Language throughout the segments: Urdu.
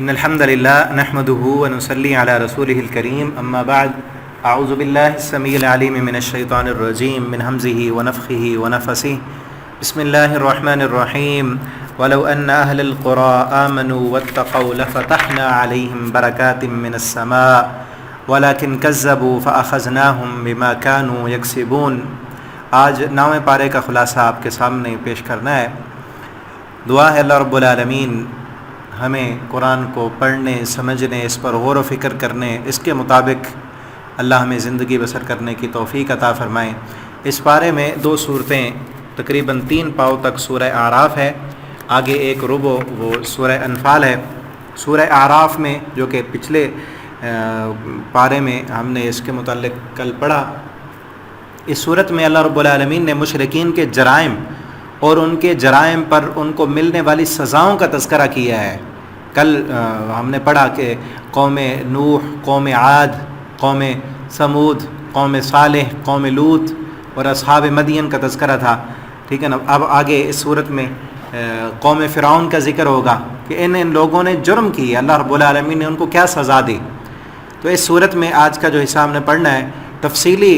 ان الحمد لله نحمده ونصلي على رسوله الكريم اما بعد اعوذ بالله السميع العليم من الشيطان الرجيم من همزه ونفخه ونفثه بسم الله الرحمن الرحيم ولو ان اهل القرى آمنوا واتقوا لفتحنا عليهم بركات من السماء ولكن كذبوا فاخذناهم بما كانوا يكسبون۔ آج 9ویں پارے کا خلاصہ آپ کے سامنے پیش کرنا ہے۔ دعا ہے اللہ رب العالمین ہمیں قرآن کو پڑھنے، سمجھنے، اس پر غور و فکر کرنے، اس کے مطابق اللہ ہمیں زندگی بسر کرنے کی توفیق عطا فرمائیں۔ اس پارے میں 2 صورتیں تقریباً 3 پاؤں تک سورہ اعراف ہے، آگے ایک ربع وہ سورہ انفال ہے۔ سورہ اعراف میں جو کہ پچھلے پارے میں ہم نے اس کے متعلق کل پڑھا، اس صورت میں اللہ رب العالمین نے مشرکین کے جرائم اور ان کے جرائم پر ان کو ملنے والی سزاؤں کا تذکرہ کیا ہے۔ کل ہم نے پڑھا کہ قوم نوح، قوم عاد، قوم سمود، قوم صالح، قوم لوط اور اصحاب مدین کا تذکرہ تھا، ٹھیک ہے نا۔ اب آگے اس صورت میں قوم فرعون کا ذکر ہوگا کہ ان لوگوں نے جرم کیا، اللہ رب العالمین نے ان کو کیا سزا دی۔ تو اس صورت میں آج کا جو حصہ ہم نے پڑھنا ہے تفصیلی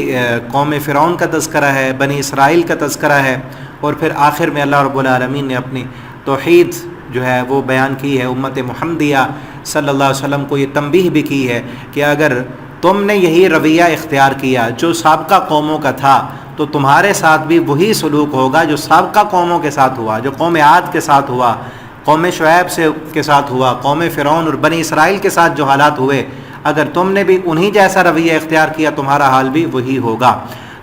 قوم فرعون کا تذکرہ ہے، بنی اسرائیل کا تذکرہ ہے، اور پھر آخر میں اللہ رب العالمین نے اپنی توحید جو ہے وہ بیان کی ہے۔ امت محمدیہ صلی اللہ علیہ وسلم کو یہ تنبیہ بھی کی ہے کہ اگر تم نے یہی رویہ اختیار کیا جو سابقہ قوموں کا تھا تو تمہارے ساتھ بھی وہی سلوک ہوگا جو سابقہ قوموں کے ساتھ ہوا، جو قوم عاد کے ساتھ ہوا، قوم شعیب کے ساتھ ہوا، قوم فرعون اور بنی اسرائیل کے ساتھ جو حالات ہوئے، اگر تم نے بھی انہی جیسا رویہ اختیار کیا تمہارا حال بھی وہی ہوگا۔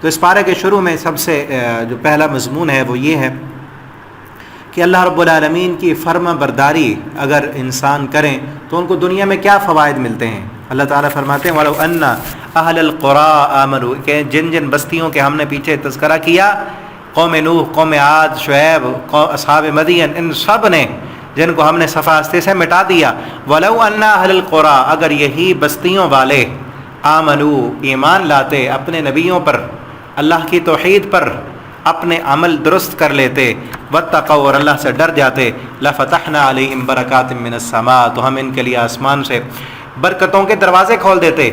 تو اس پارے کے شروع میں سب سے جو پہلا مضمون ہے وہ یہ ہے کہ اللہ رب العالمین کی فرما برداری اگر انسان کریں تو ان کو دنیا میں کیا فوائد ملتے ہیں۔ اللہ تعالیٰ فرماتے ہیں وَلَوْ أَنَّ أَهْلَ الْقُرَىٰ آمَنُوا، کہ جن بستیوں کے ہم نے پیچھے تذکرہ کیا، قوم نوح، قوم عاد، شعیب، اصحاب مدین، ان سب نے جن کو ہم نے صفحے سے مٹا دیا۔ وَلَوْ أَنَّ أَهْلَ الْقُرَىٰ، اگر یہی بستیوں والے آمنوا، ایمان لاتے اپنے نبیوں پر، اللہ کی توحید پر اپنے عمل درست کر لیتے، واتقوا، اور اللہ سے ڈر جاتے، لفتحنا علیہم برکات من السماء، تو ہم ان کے لیے آسمان سے برکتوں کے دروازے کھول دیتے۔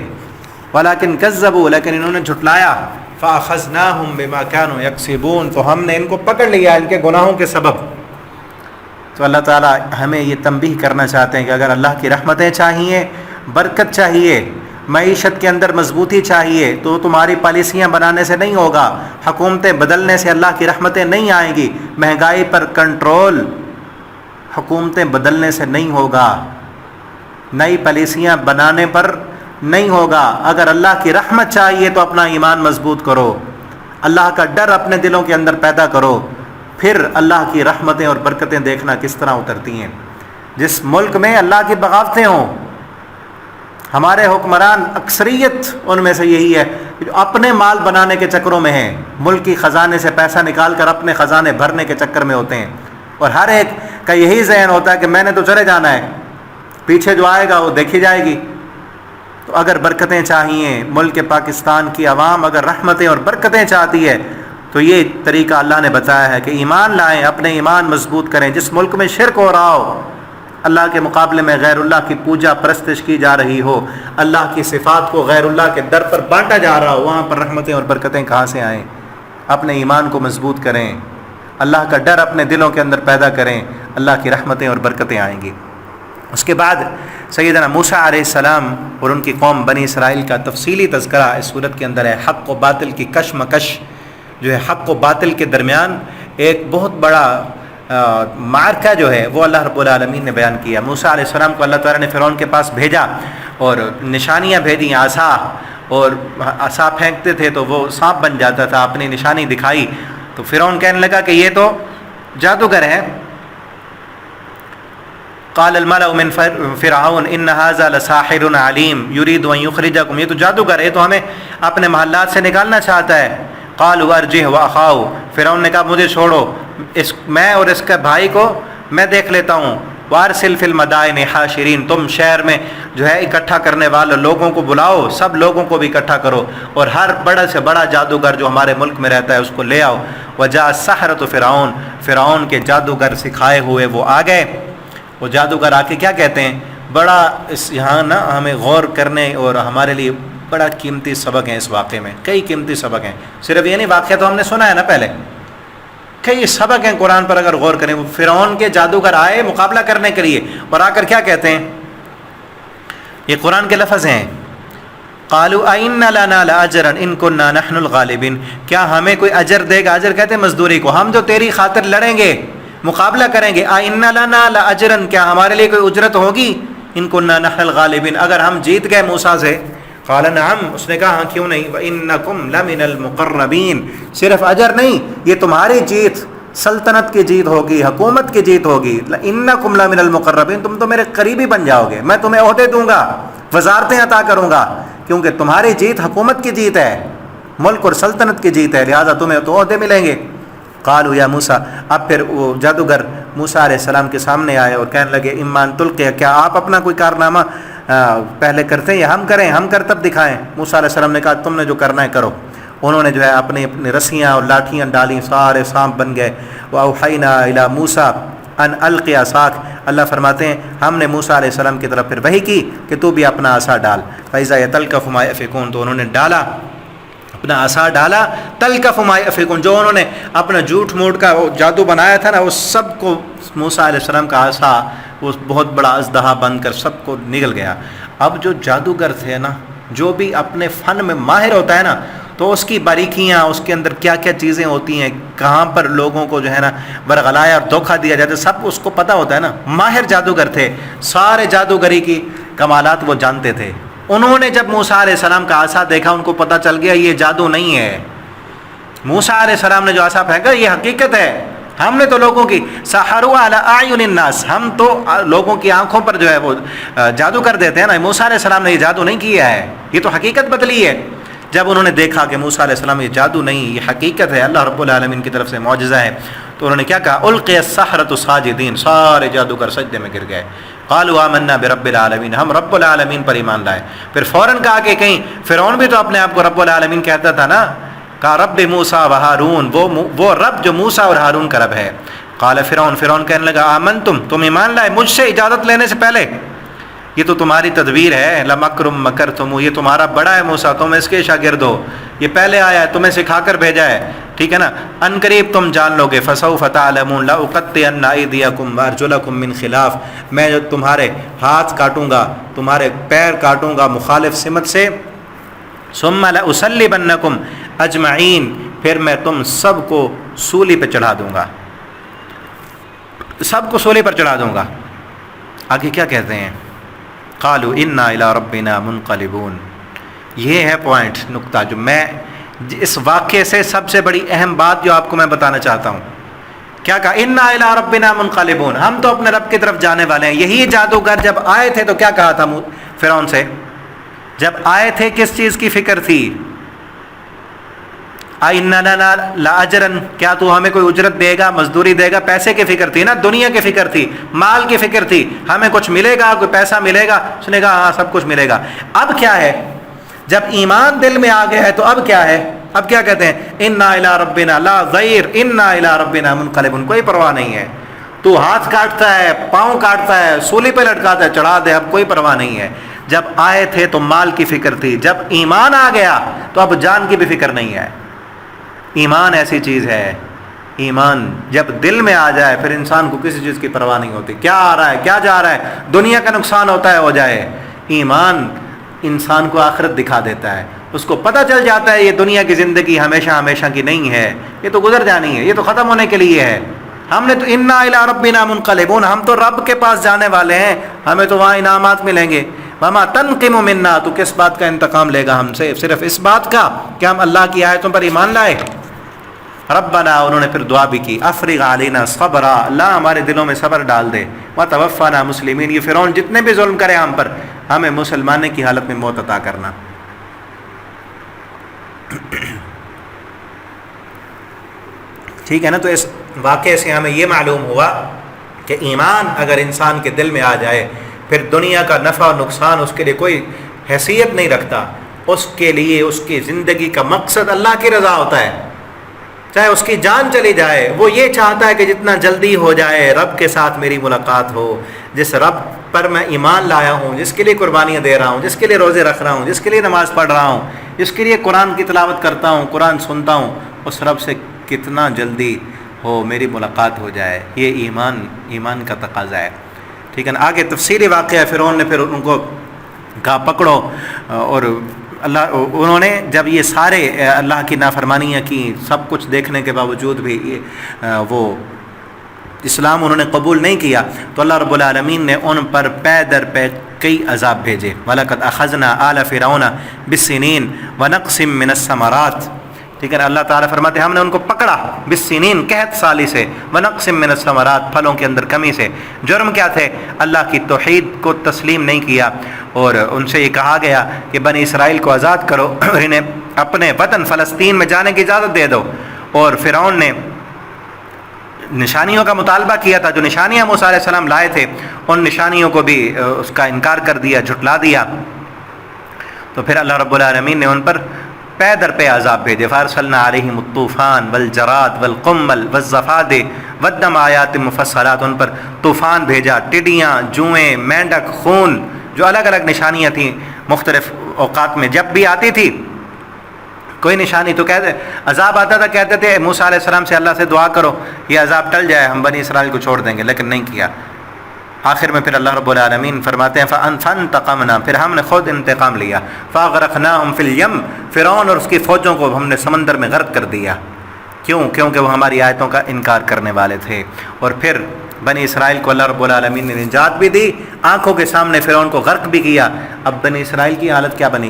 ولکن کذبوا، لیکن انہوں نے جھٹلایا، فاخذناہم بما كانوا یکسبون، تو ہم نے ان کو پکڑ لیا ان کے گناہوں کے سبب۔ تو اللہ تعالیٰ ہمیں یہ تنبیہ کرنا چاہتے ہیں کہ اگر اللہ کی رحمتیں چاہیے، برکت چاہیے، معیشت کے اندر مضبوطی چاہیے تو تمہاری پالیسیاں بنانے سے نہیں ہوگا، حکومتیں بدلنے سے اللہ کی رحمتیں نہیں آئیں گی، مہنگائی پر کنٹرول حکومتیں بدلنے سے نہیں ہوگا، نئی پالیسیاں بنانے پر نہیں ہوگا۔ اگر اللہ کی رحمت چاہیے تو اپنا ایمان مضبوط کرو، اللہ کا ڈر اپنے دلوں کے اندر پیدا کرو، پھر اللہ کی رحمتیں اور برکتیں دیکھنا کس طرح اترتی ہیں۔ جس ملک میں اللہ کی بغاوتیں ہوں، ہمارے حکمران اکثریت ان میں سے یہی ہے کہ جو اپنے مال بنانے کے چکروں میں ہیں، ملک کی خزانے سے پیسہ نکال کر اپنے خزانے بھرنے کے چکر میں ہوتے ہیں، اور ہر ایک کا یہی ذہن ہوتا ہے کہ میں نے تو چلے جانا ہے، پیچھے جو آئے گا وہ دیکھی جائے گی۔ تو اگر برکتیں چاہیے، ملک پاکستان کی عوام اگر رحمتیں اور برکتیں چاہتی ہے تو یہ طریقہ اللہ نے بتایا ہے کہ ایمان لائیں، اپنے ایمان مضبوط کریں۔ جس ملک میں شرک ہو رہا ہو، اللہ کے مقابلے میں غیر اللہ کی پوجا پرستش کی جا رہی ہو، اللہ کی صفات کو غیر اللہ کے در پر بانٹا جا رہا ہو، وہاں پر رحمتیں اور برکتیں کہاں سے آئیں؟ اپنے ایمان کو مضبوط کریں، اللہ کا ڈر اپنے دلوں کے اندر پیدا کریں، اللہ کی رحمتیں اور برکتیں آئیں گی۔ اس کے بعد سیدنا موسیٰ علیہ السلام اور ان کی قوم بنی اسرائیل کا تفصیلی تذکرہ اس صورت کے اندر ہے۔ حق و باطل کی کشمکش جو ہے، حق و باطل کے درمیان ایک بہت بڑا معرکہ جو ہے وہ اللہ رب العالمین نے بیان کیا۔ موسیٰ علیہ السلام کو اللہ تعالیٰ نے فرعون کے پاس بھیجا اور نشانیاں بھیجیں، عصا، اور عصا پھینکتے تھے تو وہ سانپ بن جاتا تھا، اپنی نشانی دکھائی تو فرعون کہنے لگا کہ یہ تو جادوگر ہے۔ قال الملأ من فرعون ان هذا لساحر علیم یرید ان یخرجکم، یہ تو جادوگر ہے، یہ تو ہمیں اپنے محلات سے نکالنا چاہتا ہے۔ قالوا ارجه واخاه، فرعون نے کہا مجھے چھوڑو، میں اور اس کے بھائی کو میں دیکھ لیتا ہوں۔ وارسل فی المدائن حاشرین، تم شہر میں جو ہے اکٹھا کرنے والے لوگوں کو بلاؤ، سب لوگوں کو بھی اکٹھا کرو، اور ہر بڑا سے بڑا جادوگر جو ہمارے ملک میں رہتا ہے اس کو لے آؤ۔ وجاء السحرۃ فرعون، فرعون کے جادوگر سکھائے ہوئے وہ آ گئے۔ وہ جادوگر آ کے کیا کہتے ہیں؟ بڑا اس یہاں نا ہمیں غور کرنے اور ہمارے لیے بڑا قیمتی سبق ہیں اس واقعے میں، کئی قیمتی سبق ہیں. صرف یہ نہیں، واقعہ تو ہم نے سنا ہے نا پہلے، کئی سبق ہیں قرآن پر اگر غور کریں. فرعون کے جادوگر آئے مقابلہ کرنے کے لیے، اور آ کر کیا کہتے ہیں؟ یہ قرآن کے لفظ ہیں، قالوا ائن لنا لاجرا ان كنا نحن الغالبین، کیا ہمیں کوئی اجر دے گا؟ اجر کہتے ہیں مزدوری کو. ہم جو تیری خاطر لڑیں گے، مقابلہ کریں گے، ائن لنا لاجرا، کیا ہمارے لیے کوئی اجرت ہوگی؟ ان كنا نحن الغالبین، اگر ہم جیت گئے موسیٰ سے. قال نعم، اس نے کہا ہاں کیوں نہیں. وانکم لمن المقربین، صرف اجر نہیں، یہ تمہاری جیت سلطنت کی جیت ہوگی، حکومت کی جیت ہوگی. انکم لمن المقربین، تم تو میرے قریبی بن جاؤ گے، میں تمہیں عہدے دوں گا، وزارتیں عطا کروں گا، کیونکہ تمہاری جیت حکومت کی جیت ہے، ملک اور سلطنت کی جیت ہے، لہذا تمہیں تو عہدے ملیں گے. قالوا یا موسیٰ، اب پھر وہ جادوگر موسیٰ علیہ السلام کے سامنے آئے اور کہنے لگے اما ان تلقی، کیا آپ اپنا کوئی کارنامہ پہلے کرتے ہیں یا ہم کریں؟ ہم کر تب دکھائیں. موسیٰ علیہ السلام نے کہا تم نے جو کرنا ہے کرو. انہوں نے جو ہے اپنی رسیاں اور لاٹھیاں ڈالیں، سارے سانپ بن گئے. وأوحینا الی موسیٰ ان القی عصاک، اللہ فرماتے ہیں ہم نے موسیٰ علیہ السلام کی طرف پھر وحی کی کہ تو بھی اپنا عصا ڈال. فإذا تلقف ما یأفکون، تو انہوں نے ڈالا، اپنا عصا ڈالا. تلقف ما یأفکون، جو انہوں نے اپنا جھوٹ موٹ کا وہ جادو بنایا تھا نا، وہ سب کو موسیٰ علیہ السلام کا عصا وہ بہت بڑا اژدہا بن کر سب کو نگل گیا. اب جو جادوگر تھے نا، جو بھی اپنے فن میں ماہر ہوتا ہے نا، تو اس کی باریکیاں، اس کے اندر کیا کیا چیزیں ہوتی ہیں، کہاں پر لوگوں کو جو ہے نا برگلایا اور دھوکہ دیا جاتا ہے، سب اس کو پتہ ہوتا ہے نا. ماہر جادوگر تھے، سارے جادوگری کی کمالات وہ جانتے تھے. انہوں نے جب موسیٰ علیہ السلام کا عصا دیکھا، ان کو پتہ چل گیا یہ جادو نہیں ہے. موسیٰ علیہ السلام نے جو عصا پھینکا یہ حقیقت ہے. ہم نے تو لوگوں کی سحروا علی اعین الناس، ہم تو لوگوں کی آنکھوں پر جو ہے وہ جادو کر دیتے ہیں نا. موسیٰ علیہ السلام نے یہ جادو نہیں کیا ہے، یہ تو حقیقت بدلی ہے. جب انہوں نے دیکھا کہ موسیٰ علیہ السلام یہ جادو نہیں، یہ حقیقت ہے، اللہ رب العالمین کی طرف سے معجزہ ہے، تو انہوں نے کیا کہا؟ القی السحرۃ ساجدین، سارے جادوگر سجدے میں گر گئے. قالوا آمنا برب العالمین، ہم رب العالمین پر ایمان لائے. پھر فوراً کہا کہ کہیں فرعون بھی تو اپنے آپ کو رب العالمین کہتا تھا نا، کہا رب موسیٰ و ہارون، وہ رب جو موسیٰ اور ہارون کا رب ہے. قال فرعون کہنے لگا آمنتم، تم ایمان لائے مجھ سے اجازت لینے سے پہلے؟ یہ تو تمہاری تدبیر ہے. لمکرم مکرتم، یہ تمہارا بڑا ہے موسیٰ، تم اس کے شاگرد ہو، یہ پہلے آیا ہے، تمہیں سکھا کر بھیجا ہے، ٹھیک ہے نا. ان قریب تم جان لو گے. فسوف تعلمون لاقطعن ایدیکم وارجلکم من خلاف، میں جو تمہارے ہاتھ کاٹوں گا، تمہارے پیر کاٹوں گا مخالف سمت سے. ثم لأصلبنکم اجمعین، پھر میں تم سب کو سولی پہ چڑھا دوں گا، سب کو سولی پر چڑھا دوں گا. آگے کیا کہتے ہیں؟ قالوا انا الی ربنا منقلبون. یہ ہے پوائنٹ، نقطہ جو میں اس واقعے سے سب سے بڑی اہم بات جو آپ کو میں بتانا چاہتا ہوں. کیا کہا؟ انا الی ربنا منقلبون، ہم تو اپنے رب کی طرف جانے والے ہیں. یہی جادوگر جب آئے تھے تو کیا کہا تھا فرعون سے؟ جب آئے تھے کس چیز کی فکر تھی؟ اِنَّ لَنَا لَأَجْرًا، کیا تو ہمیں کوئی اجرت دے گا، مزدوری دے گا؟ پیسے کی فکر تھی نا، دنیا کی فکر تھی، مال کی فکر تھی، ہمیں کچھ ملے گا، کوئی پیسہ ملے گا. اس نے کہا ہاں سب کچھ ملے گا. اب کیا ہے؟ جب ایمان دل میں آ گیا ہے تو اب کیا ہے؟ اب کیا کہتے ہیں؟ اِنَّا إِلَىٰ رَبِّنَا لَا ضَيْرٍ إِنَّا إِلَىٰ رَبِّنَا مُنْقَلِبٌ. کوئی پرواہ نہیں ہے، تو ہاتھ کاٹتا ہے، پاؤں کاٹتا ہے، سولی پہ لٹکاتا ہے، چڑھا دے، اب کوئی پرواہ نہیں ہے. جب آئے تھے تو مال کی فکر تھی، جب ایمان آ گیا تو اب جان کی بھی فکر نہیں ہے. ایمان ایسی چیز ہے، ایمان جب دل میں آ جائے پھر انسان کو کسی چیز کی پرواہ نہیں ہوتی. کیا آ رہا ہے، کیا جا رہا ہے، دنیا کا نقصان ہوتا ہے ہو جائے. ایمان انسان کو آخرت دکھا دیتا ہے، اس کو پتہ چل جاتا ہے یہ دنیا کی زندگی ہمیشہ ہمیشہ کی نہیں ہے، یہ تو گزر جانی ہے، یہ تو ختم ہونے کے لیے ہے. ہم نے تو انا الی ربنا منقلبون، ہم تو رب کے پاس جانے والے ہیں، ہمیں تو وہاں انعامات ملیں گے. وما تنقم منا، تو کس بات کا انتقام لے گا ہم سے؟ صرف اس بات کا کہ ہم اللہ کی آیتوں پر ایمان لائے. ربنا، انہوں نے پھر دعا بھی کی، افرغ علینا صبرا، اللہ ہمارے دلوں میں صبر ڈال دے. وتوفنا مسلمین، یہ فرعون جتنے بھی ظلم کرے ہم پر، ہمیں مسلمانے کی حالت میں موت عطا کرنا. ٹھیک ہے نا. تو اس واقعے سے ہمیں یہ معلوم ہوا کہ ایمان اگر انسان کے دل میں آ جائے پھر دنیا کا نفع و نقصان اس کے لیے کوئی حیثیت نہیں رکھتا. اس کے لیے اس کی زندگی کا مقصد اللہ کی رضا ہوتا ہے. چاہے اس کی جان چلی جائے، وہ یہ چاہتا ہے کہ جتنا جلدی ہو جائے رب کے ساتھ میری ملاقات ہو، جس رب پر میں ایمان لایا ہوں، جس کے لیے قربانیاں دے رہا ہوں، جس کے لیے روزے رکھ رہا ہوں، جس کے لیے نماز پڑھ رہا ہوں، جس کے لیے قرآن کی تلاوت کرتا ہوں، قرآن سنتا ہوں، اس رب سے کتنا جلدی ہو میری ملاقات ہو جائے۔ یہ ایمان کا تقاضا ہے، ٹھیک ہے نا۔ آگے تفصیلی واقعہ، فرعون نے پھر ان کو کہا پکڑو، اور انہوں نے جب یہ سارے اللہ کی نافرمانیاں کی، سب کچھ دیکھنے کے باوجود بھی وہ اسلام انہوں نے قبول نہیں کیا، تو اللہ رب العالمین نے ان پر پے در پے کئی عذاب بھیجے۔ وَلَقَدْ أَخَذْنَا آلَ فِرْعَوْنَ بِالسِّنِينَ وَنَقْصٍ مِّنَ الثَّمَرَاتِ، ٹھیک ہے نا۔ اللہ تعالیٰ فرماتے ہیں ہم نے ان کو پکڑا بالسنین، قحط سالی سے، وَنَقْصٍ مِّنَ الثَّمَرَاتِ، پھلوں کے اندر کمی سے۔ جرم کیا تھے؟ اللہ کی توحید کو تسلیم نہیں کیا، اور ان سے یہ کہا گیا کہ بنی اسرائیل کو آزاد کرو اور انہیں اپنے وطن فلسطین میں جانے کی اجازت دے دو، اور فرعون نے نشانیوں کا مطالبہ کیا تھا، جو نشانیاں موسیٰ علیہ السلام لائے تھے ان نشانیوں کو بھی اس کا انکار کر دیا، جھٹلا دیا۔ تو پھر اللہ رب العالمین نے ان پر پے در پے عذاب بھیجے۔ فارسلنا علیہم الطوفان والجراد والقمل والضفادع والدم آیات مفصلات، ان پر طوفان بھیجا، ٹڈیاں، جوئیں، مینڈک، خون، جو الگ الگ نشانیاں تھیں مختلف اوقات میں جب بھی آتی تھی کوئی نشانی تو کہتے عذاب آتا تھا، کہتے تھے موسیٰ علیہ السلام سے اللہ سے دعا کرو یہ عذاب ٹل جائے، ہم بنی اسرائیل کو چھوڑ دیں گے، لیکن نہیں کیا۔ آخر میں پھر اللہ رب العالمین فرماتے ہیں فانتقمنا، پھر ہم نے خود انتقام لیا، فاغرقناہم فی الیم، فرعون اور اس کی فوجوں کو ہم نے سمندر میں غرق کر دیا۔ کیوں؟ کیونکہ وہ ہماری آیتوں کا انکار کرنے والے تھے۔ اور پھر بنی اسرائیل کو اللہ رب العالمین نے نجات بھی دی، آنکھوں کے سامنے فرعون کو غرق بھی کیا۔ اب بنی اسرائیل کی حالت کیا بنی؟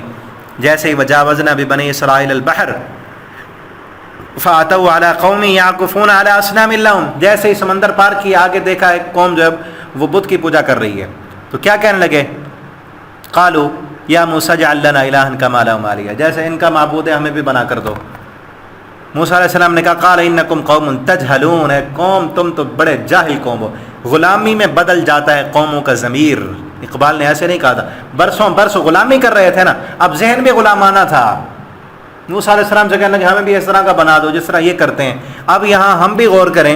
جیسے ہی وجاوزنا ببنی اسرائیل البحر فاتوا علی قوم یعکفون علی اصنام لہم، جیسے ہی سمندر پار کیا آگے دیکھا ایک قوم جو ہے وہ بت کی پوجا کر رہی ہے، تو کیا کہنے لگے؟ قالوا یا موسیٰ اجعل لنا الہا کما لہم آلہہ، جیسے ان کا معبود ہے ہمیں بھی بنا کر دو۔ موسیٰ علیہ السلام نے کہا قال انکم قوم تجہلون، اے قوم تم تو بڑے جاہل قوم ہو۔ غلامی میں بدل جاتا ہے قوموں کا ضمیر۔ اقبال نے ایسے نہیں کہا تھا، برسوں برس غلامی کر رہے تھے نا، اب ذہن بھی غلامانہ تھا۔ موسیٰ علیہ السلام سے کہنے لگے ہمیں بھی اس طرح کا بنا دو جس طرح یہ کرتے ہیں۔ اب یہاں ہم بھی غور کریں،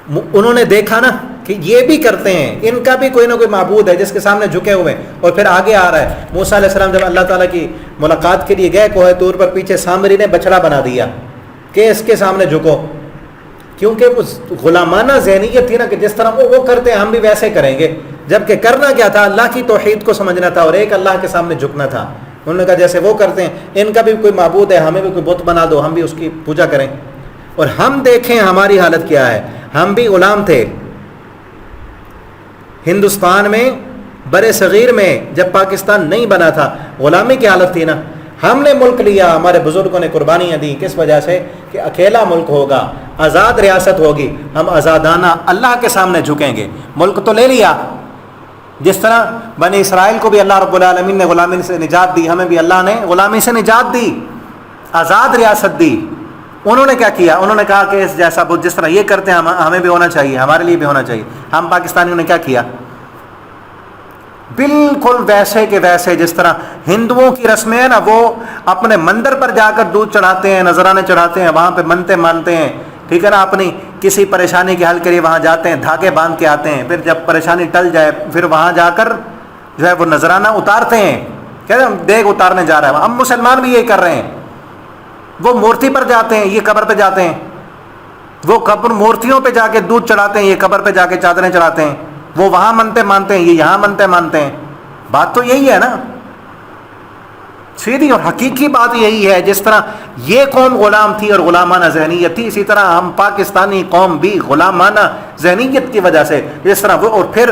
انہوں نے دیکھا نا کہ یہ بھی کرتے ہیں، ان کا بھی کوئی نہ کوئی معبود ہے جس کے سامنے جھکے ہوئے، اور پھر آگے آ رہا ہے موسیٰ علیہ السلام جب اللہ تعالیٰ کی ملاقات کے لیے گئے کوہ طور پر، پیچھے سامری نے بچڑا بنا دیا کہ اس کے سامنے جھکو، کیونکہ وہ غلامانہ ذہنیت تھی نا کہ جس طرح وہ کرتے ہیں ہم بھی ویسے کریں گے، جبکہ کرنا کیا تھا؟ اللہ کی توحید کو سمجھنا تھا اور ایک اللہ کے سامنے جھکنا تھا۔ انہوں نے کہا جیسے وہ کرتے ہیں ان کا بھی کوئی معبود ہے، ہمیں بھی کوئی بت بنا دو، ہم بھی اس کی پوجا کریں۔ اور ہم دیکھیں ہماری حالت کیا ہے، ہم بھی غلام تھے ہندوستان میں، برے صغیر میں جب پاکستان نہیں بنا تھا غلامی کی حالت تھی نا، ہم نے ملک لیا، ہمارے بزرگوں نے قربانیاں دیں، کس وجہ سے؟ کہ اکیلا ملک ہوگا، آزاد ریاست ہوگی، ہم آزادانہ اللہ کے سامنے جھکیں گے۔ ملک تو لے لیا، جس طرح بنی اسرائیل کو بھی اللہ رب العالمین نے غلامی سے نجات دی، ہمیں بھی اللہ نے غلامی سے نجات دی، آزاد ریاست دی۔ انہوں نے کیا کیا؟ انہوں نے کہا کہ اس جیسا بت جس طرح یہ کرتے ہیں ہمیں بھی ہونا چاہیے، ہمارے لیے بھی ہونا چاہیے۔ ہم پاکستانیوں نے کیا کیا؟ بالکل ویسے کہ ویسے جس طرح ہندوؤں کی رسمیں ہیں نا، وہ اپنے مندر پر جا کر دودھ چڑھاتے ہیں، نذرانے چڑھاتے ہیں، وہاں پہ منتیں مانتے ہیں، ٹھیک ہے نا، اپنی کسی پریشانی کے حل کے لیے وہاں جاتے ہیں، دھاگے باندھ کے آتے ہیں، پھر جب پریشانی ٹل جائے پھر وہاں جا کر جو ہے وہ نذرانہ اتارتے ہیں، کہتے ہیں دیگ اتارنے جا رہا ہے۔ ہم مسلمان بھی یہی کر رہے ہیں، وہ مورتی پر جاتے ہیں، یہ قبر پہ جاتے ہیں، وہ قبر مورتیوں پہ جا کے دودھ چڑھاتے ہیں، یہ قبر پہ جا کے چادریں چڑھاتے ہیں، وہ وہاں منتے مانتے ہیں، یہ یہاں منتے مانتے ہیں۔ بات تو یہی ہے نا، سیدھی اور حقیقی بات یہی ہے۔ جس طرح یہ قوم غلام تھی اور غلامانہ ذہنیت تھی، اسی طرح ہم پاکستانی قوم بھی غلامانہ ذہنیت کی وجہ سے جس طرح وہ، اور پھر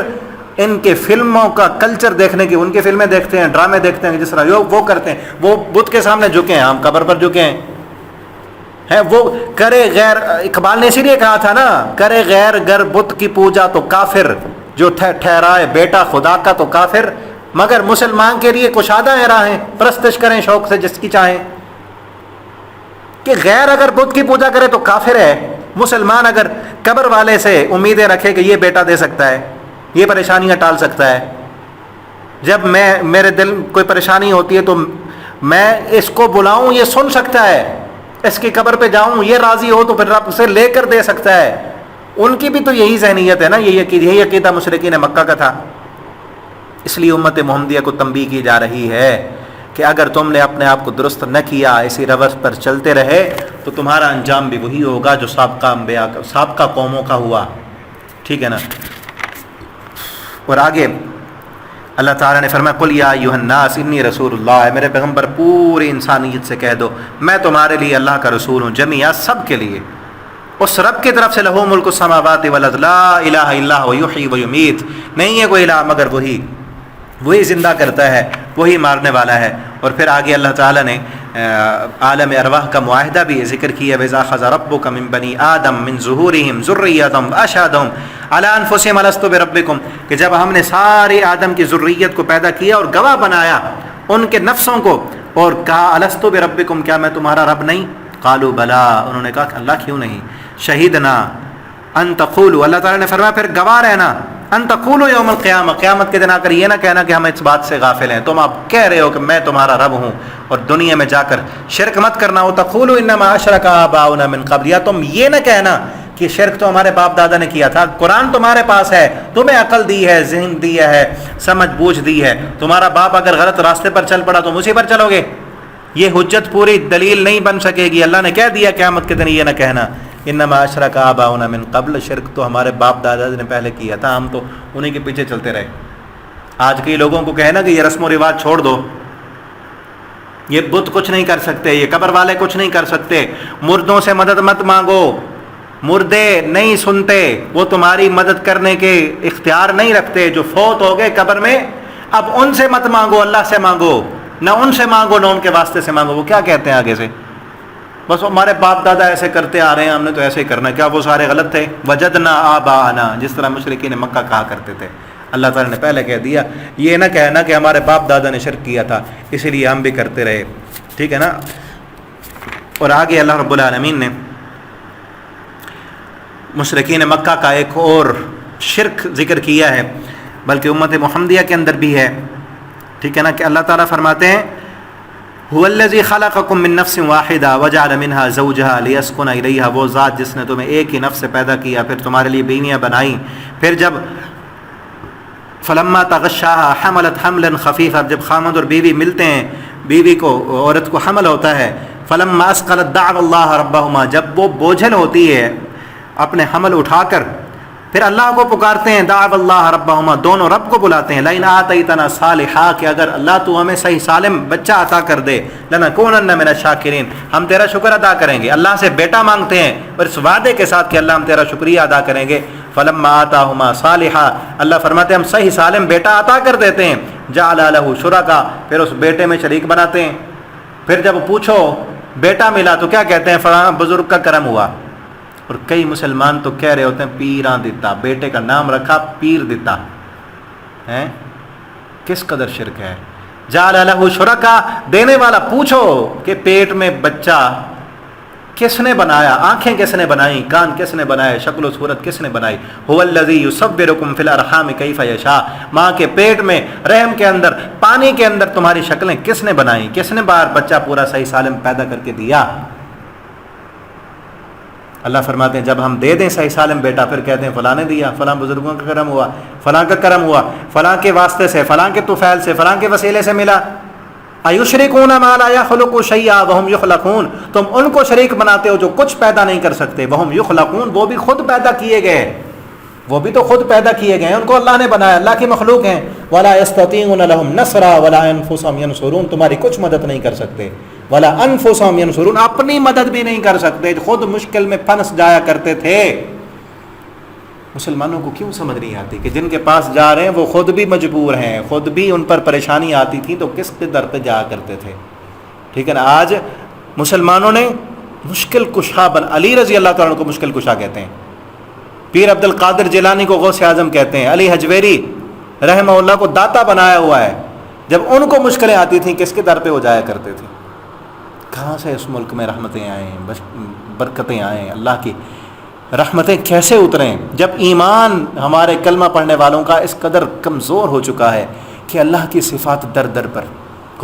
ان کے فلموں کا کلچر دیکھنے کی، ان کی فلمیں دیکھتے ہیں، ڈرامے دیکھتے ہیں، جس طرح وہ کرتے ہیں، وہ بت کے سامنے جھکے ہیں، ہم قبر پر جھکے ہیں۔ وہ کرے غیر، اقبال نے اسی لیے کہا تھا نا، کرے غیر گر بت کی پوجا تو کافر، جو ٹھہرائے بیٹا خدا کا تو کافر، مگر مسلمان کے لیے کشادہ ہیں راہیں، پرستش کریں شوق سے جس کی چاہیں۔ کہ غیر اگر بت کی پوجا کرے تو کافر ہے، مسلمان اگر قبر والے سے امیدیں رکھے کہ یہ بیٹا دے سکتا ہے، یہ پریشانیاں ٹال سکتا ہے، جب میرے دل کوئی پریشانی ہوتی ہے تو میں اس کو بلاؤں، یہ سن سکتا ہے، اس کی قبر پہ جاؤں یہ راضی ہو تو پھر رب سے لے کر دے سکتا ہے. ان کی بھی تو یہی ذہنیت ہے نا, یہی عقیدہ مشرکین مکہ کا تھا. اس لیے امت محمدیہ کو تنبیہ کی جا رہی ہے کہ اگر تم نے اپنے آپ کو درست نہ کیا, اسی روش پر چلتے رہے, تو تمہارا انجام بھی وہی ہوگا جو سابقہ قوموں کا ہوا. ٹھیک ہے نا. اور آگے اللہ تعالیٰ نے فرمایا قل یا ایھا الناس انی رسول اللہ, میرے پیغمبر پوری انسانیت سے کہہ دو میں تمہارے لیے اللہ کا رسول ہوں, جمیعا سب کے لیے, اس رب کی طرف سے لہو ملک السماوات والارض لا الہ الا هو یحیی و یمیت, نہیں ہے کوئی الہ مگر وہی زندہ کرتا ہے, وہی مارنے والا ہے. اور پھر آگے اللہ تعالیٰ نے عالم ارواح کا معاہدہ بھی ذکر کیا, وَإِذَا أَخَذَ رَبُّكَ مِن بَنِي آدَمَ مِن ظُهُورِهِمْ ذُرِّيَّتَهُمْ وَأَشْهَدَهُمْ عَلَىٰ أَنفُسِهِمْ أَلَسْتُ بِرَبِّكُمْ, کہ جب ہم نے سارے آدم کی ذریت کو پیدا کیا اور گواہ بنایا ان کے نفسوں کو, اور کہا الستو بربکم, کیا میں تمہارا رب نہیں؟ قالوا بلا, انہوں نے کہا کہ اللہ کیوں نہیں, شہیدنا ان تقولوا, اللہ تعالیٰ نے فرمایا پھر گواہ رہنا, ان تقولوا یوم القیامہ, قیامت کے دن آ کر یہ نہ کہنا کہ ہم اس بات سے غافل ہیں, تم آپ کہہ رہے ہو کہ میں تمہارا رب ہوں, اور دنیا میں جا کر شرک مت کرنا ہو. تقولوا انما اشرک آباؤنا من قبل, یا تم یہ نہ کہنا کہ شرک تو ہمارے باپ دادا نے کیا تھا, قرآن تمہارے پاس ہے, تمہیں عقل دی ہے, ذہن دیا ہے, سمجھ بوجھ دی ہے, تمہارا باپ اگر غلط راستے پر چل پڑا تو اسی پر چلو گے. یہ حجت پوری دلیل نہیں بن سکے گی. اللہ نے کہہ دیا قیامت کے دن یہ نہ کہنا انما اشرک آباؤنا من قبل, شرک تو ہمارے باپ دادا نے پہلے کیا تھا, ہم تو انہیں کے پیچھے چلتے رہے. آج کے لوگوں کو کہنا کہ یہ رسم و رواج چھوڑ دو, یہ بت کچھ نہیں کر سکتے, یہ قبر والے کچھ نہیں کر سکتے, مردوں سے مدد مت مانگو, مردے نہیں سنتے, وہ تمہاری مدد کرنے کے اختیار نہیں رکھتے, جو فوت ہو گئے قبر میں, اب ان سے مت مانگو, اللہ سے مانگو, نہ ان سے مانگو نہ ان کے واسطے سے مانگو. وہ کیا کہتے ہیں آگے سے, بس ہمارے باپ دادا ایسے کرتے آ رہے ہیں, ہم نے تو ایسے ہی کرنا. کیا وہ سارے غلط تھے؟ وجدنا آباءنا, جس طرح مشرکین مکہ کہا کرتے تھے. اللہ تعالیٰ نے پہلے کہہ دیا, یہ نہ کہنا کہ ہمارے باپ دادا نے شرک کیا تھا اسی لیے ہم بھی کرتے رہے. ٹھیک ہے نا. اور آگے اللہ رب العالمین نے مشرکین مکہ کا ایک اور شرک ذکر کیا ہے, بلکہ امت محمدیہ کے اندر بھی ہے. ٹھیک ہے نا, کہ اللہ تعالیٰ فرماتے ہیں هو الذی خلقکم من نفس واحدہ وجعل منها زوجها لیسکن الیہا, وہ ذات جس نے تمہیں ایک ہی نفس سے پیدا کیا, پھر تمہارے لیے بیویاں بنائیں, پھر جب فلما تغشاها حملت حملا خفیفا, جب خامد اور بیوی ملتے ہیں, بیوی کو عورت کو حمل ہوتا ہے, فلما اسقلت دعوا اللہ ربہما, جب وہ بوجھل ہوتی ہے اپنے حمل اٹھا کر, پھر اللہ کو پکارتے ہیں, دعوا اللہ ربہما, دونوں رب کو بلاتے ہیں, لئن آتیتنا صالحا, کہ اگر اللہ تو ہمیں صحیح سالم بچہ عطا کر دے, لنکونن من الشاکرین, ہم تیرا شکر ادا کریں گے. اللہ سے بیٹا مانگتے ہیں اور اس وعدے کے ساتھ کہ اللہ ہم تیرا شکریہ ادا کریں گے. فلما آتاہما صالحا, اللہ فرماتے ہیں ہم صحیح سالم بیٹا عطا کر دیتے ہیں, جعل لہ شرکا, پھر اس بیٹے میں شریک بناتے ہیں. پھر جب پوچھو بیٹا ملا تو کیا کہتے ہیں, فلاں بزرگ کا کرم ہوا. اور کئی مسلمان تو کہہ رہے ہوتے ہیں پیراں دیتا, بیٹے کا نام رکھا پیر دیتا ہے. کس قدر شرک ہے. جعل لہ شرکا, دینے والا پوچھو کہ پیٹ میں بچہ کس نے بنایا, آنکھیں کس نے بنائی, کان کس نے بنائے, شکل و صورت کس نے بنائی. هو الذی یصورکم فی الارحام کیف یشاء, ماں کے پیٹ میں رحم کے اندر پانی کے اندر تمہاری شکلیں کس نے بنائی, کس نے بار بچہ پورا صحیح سالم پیدا کر کے دیا. اللہ فرماتے ہیں جب ہم دے دیں صحیح سالم بیٹا, پھر کہتے ہیں فلاں نے دیا, فلاں بزرگوں کا کرم ہوا, فلاں کا کرم ہوا, فلاں کے واسطے سے, فلاں کے طفیل سے, فلاں کے وسیلے سے ملا. ایشرکون ما لا یخلق شیئا وہم یخلقون, تم ان کو شریک بناتے ہو جو کچھ پیدا نہیں کر سکتے. وہم یخلقون, وہ بھی خود پیدا کیے گئے, وہ بھی تو خود پیدا کیے گئے ہیں, ان کو اللہ نے بنایا, اللہ کی مخلوق ہیں. ولا یستطیعون لهم نصرا ولا انفسهم ينصرون, تمہاری کچھ مدد نہیں کر سکتے. ولا انفسهم ينصرون, اپنی مدد بھی نہیں کر سکتے, خود مشکل میں پھنس جایا کرتے تھے. مسلمانوں کو کیوں سمجھ نہیں آتی کہ جن کے پاس جا رہے ہیں وہ خود بھی مجبور ہیں, خود بھی ان پر پریشانی آتی تھی تو کس کے در پہ جایا کرتے تھے. ٹھیک ہے نا. آج مسلمانوں نے مشکل کشا علی رضی اللہ تعالیٰ کو مشکل کشا کہتے ہیں, پیر عبد القادر جیلانی کو غوث اعظم کہتے ہیں, علی حجویری رحمہ اللہ کو داتا بنایا ہوا ہے. جب ان کو مشکلیں آتی تھیں کس کے در پہ وہ جایا کرتے تھے. کہاں سے اس ملک میں رحمتیں آئیں, برکتیں آئیں, اللہ کی رحمتیں کیسے اتریں, جب ایمان ہمارے کلمہ پڑھنے والوں کا اس قدر کمزور ہو چکا ہے کہ اللہ کی صفات در در پر,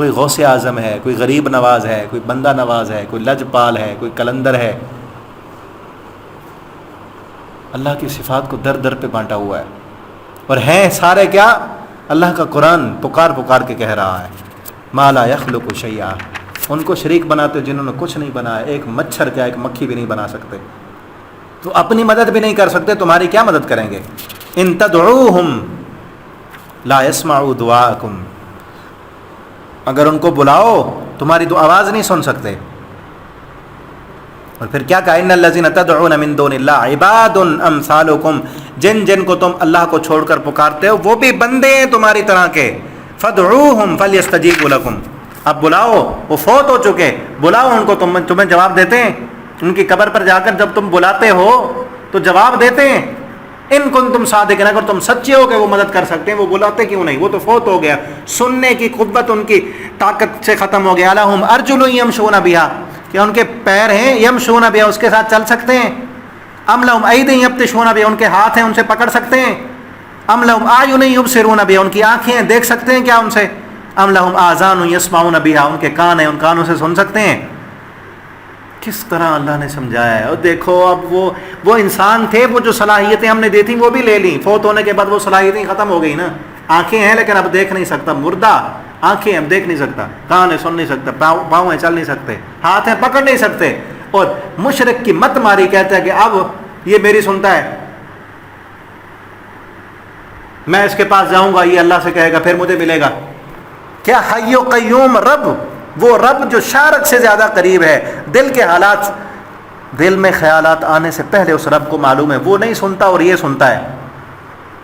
کوئی غوث اعظم ہے، کوئی غریب نواز ہے، کوئی بندہ نواز ہے، کوئی لجپال ہے، کوئی کلندر ہے. اللہ کی صفات کو در در پہ بانٹا ہوا ہے، اور ہیں سارے کیا؟ اللہ کا قرآن پکار پکار کے کہہ رہا ہے ما لا یخلق شیئا. ان کو شریک بناتے ہو جنہوں نے کچھ نہیں بنایا، ایک مچھر کیا ایک مکھی بھی نہیں بنا سکتے، تو اپنی مدد بھی نہیں کر سکتے، تمہاری کیا مدد کریں گے؟ ان تدعوہم لا يسمعوا دعاءکم، اگر ان کو بلاؤ تمہاری تو آواز نہیں سن سکتے. اور پھر کیا کہا؟ ان الذین تدعون من دون اللہ عباد امثالکم، جن جن کو تم اللہ کو چھوڑ کر پکارتے ہو وہ بھی بندے ہیں تمہاری طرح کے. فادعوہم فلیستجیبوا لکم، اب بلاؤ، وہ فوت ہو چکے، بلاؤ ان کو، تمہیں جواب دیتے ہیں. ان کی قبر پر جا کر جب تم بلاتے ہو تو جواب دیتے ہیں. ان کنتم صادقین، اگر تم سچے ہو کہ وہ مدد کر سکتے ہیں، وہ بلاتے کیوں نہیں؟ وہ تو فوت ہو گیا، سننے کی قوت ان کی طاقت سے ختم ہو گیا. لہم ارجل یمشون بہا، کیا ان کے پیر ہیں؟ یمشون بہا، اس کے ساتھ چل سکتے ہیں. ام لہم ایدی یبطشون بہا، ان کے ہاتھ ہیں ان سے پکڑ سکتے ہیں. ام لہم اعین یبصرون بہا، ان کی آنکھیں ہیں دیکھ سکتے ہیں کیا ان سے. ام لہم آذان یسمعون بہا، ان کے کان ہیں ان کانوں سے سن سکتے ہیں. کس طرح اللہ نے سمجھایا ہے. اور دیکھو اب وہ انسان تھے، وہ جو صلاحیتیں ہم نے دی تھیں وہ بھی لے لیں، فوت ہونے کے بعد وہ صلاحیتیں ختم ہو گئی نا. آنکھیں ہیں لیکن اب دیکھ نہیں سکتا، مردہ آنکھیں اب دیکھ نہیں سکتا، کان ہے سن نہیں سکتا، پاؤں ہیں چل نہیں سکتے، ہاتھ ہیں پکڑ نہیں سکتے. اور مشرک کی مت ماری کہتا ہے کہ اب یہ میری سنتا ہے، میں اس کے پاس جاؤں گا، یہ اللہ سے کہے گا پھر مجھے ملے گا. کیا حی و قیوم رب، وہ رب جو شارک سے زیادہ قریب ہے، دل کے حالات، دل میں خیالات آنے سے پہلے اس رب کو معلوم ہے، وہ نہیں سنتا اور یہ سنتا ہے.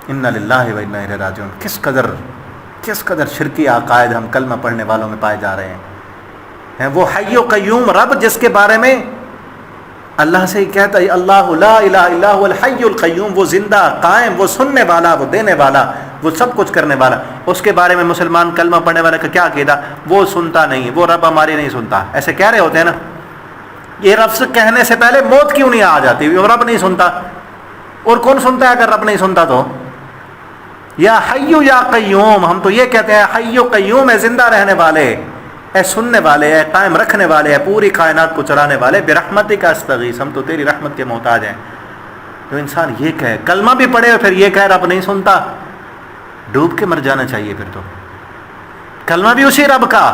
انا للہ و انا الیہ راجعون. کس قدر شرکی عقائد ہم کلمہ پڑھنے والوں میں پائے جا رہے ہیں. وہ حی و قیوم رب جس کے بارے میں اللہ سے ہی کہتا ہے اللہ لا الہ الا هو الحی القیوم، وہ زندہ قائم، وہ سننے والا، وہ دینے والا، وہ سب کچھ کرنے والا. اس کے بارے میں مسلمان کلمہ پڑھنے والے کا کیا عقیدہ؟ وہ سنتا نہیں، وہ رب ہماری نہیں سنتا. ایسے کہہ رہے ہوتے ہیں نا. یہ رب سے کہنے سے پہلے موت کیوں نہیں آ جاتی؟ وہ رب نہیں سنتا. اور کون سنتا ہے اگر رب نہیں سنتا تو؟ یا حی یا قیوم، ہم تو یہ کہتے ہیں حی و قیوم ہے، زندہ رہنے والے، اے سننے والے، اے قائم رکھنے والے، اے پوری کائنات کو چلانے والے، برحمتک استغیث، ہم تو تیری رحمت کے محتاج ہیں. تو انسان یہ کہے، کلمہ بھی پڑھے اور پھر یہ کہے رب نہیں سنتا، ڈوب کے مر جانا چاہیے. پھر تو کلمہ بھی اسی رب کا،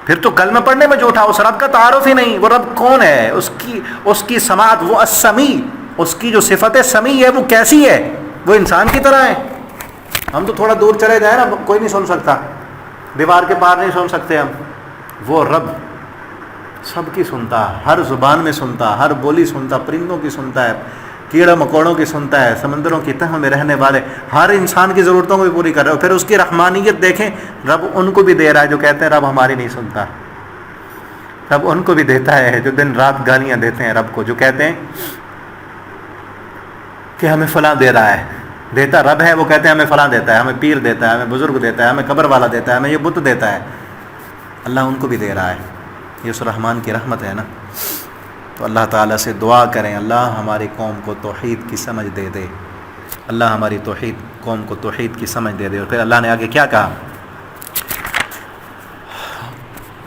پھر تو کلمہ پڑھنے میں جو اٹھا اس رب کا تعارف ہی نہیں. وہ رب کون ہے؟ اس کی سماعت، وہ السمیع، اس کی جو صفت سمیع ہے وہ کیسی ہے؟ وہ انسان کی طرح ہے. ہم تو تھوڑا دور چلے جائیں نا، کوئی نہیں سن سکتا، دیوار کے پار نہیں سن سکتے ہم. وہ رب سب کی سنتا، ہر زبان میں سنتا، ہر بولی سنتا، پرندوں کی سنتا ہے، کیڑا مکوڑوں کی سنتا ہے، سمندروں کی تہوں میں رہنے والے ہر انسان کی ضرورتوں کو بھی پوری کر رہا ہے. پھر اس کی رحمانیت دیکھیں، رب ان کو بھی دے رہا ہے جو کہتے ہیں رب ہماری نہیں سنتا. رب ان کو بھی دیتا ہے جو دن رات گالیاں دیتے ہیں رب کو، جو کہتے ہیں کہ ہمیں فلاں دے رہا ہے. دیتا رب ہے، وہ کہتے ہیں ہمیں فلاں دیتا ہے، ہمیں پیر دیتا ہے، ہمیں بزرگ دیتا ہے، ہمیں قبر والا دیتا ہے، ہمیں یہ بت دیتا ہے. اللہ ان کو بھی دے رہا ہے. یہ اس رحمان کی رحمت ہے نا. تو اللہ تعالیٰ سے دعا کریں اللہ ہماری قوم کو توحید کی سمجھ دے دے، اللہ ہماری قوم کو توحید کی سمجھ دے دے. اور پھر اللہ نے آگے کیا کہا؟